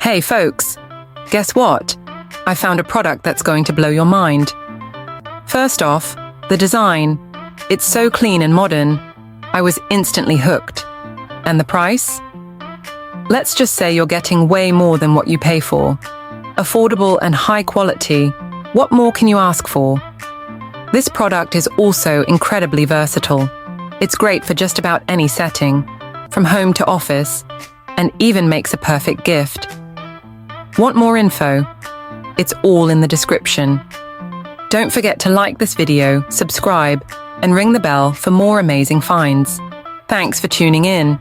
Hey folks, guess what? I found a product that's going to blow your mind. First off, the design. It's so clean and modern. I was instantly hooked. And the price? Let's just say you're getting way more than what you pay for. Affordable and high quality. What more can you ask for? This product is also incredibly versatile. It's great for just about any setting, from home to office, and even makes a perfect gift. Want more info? It's all in the description. Don't forget to like this video, subscribe, and ring the bell for more amazing finds. Thanks for tuning in.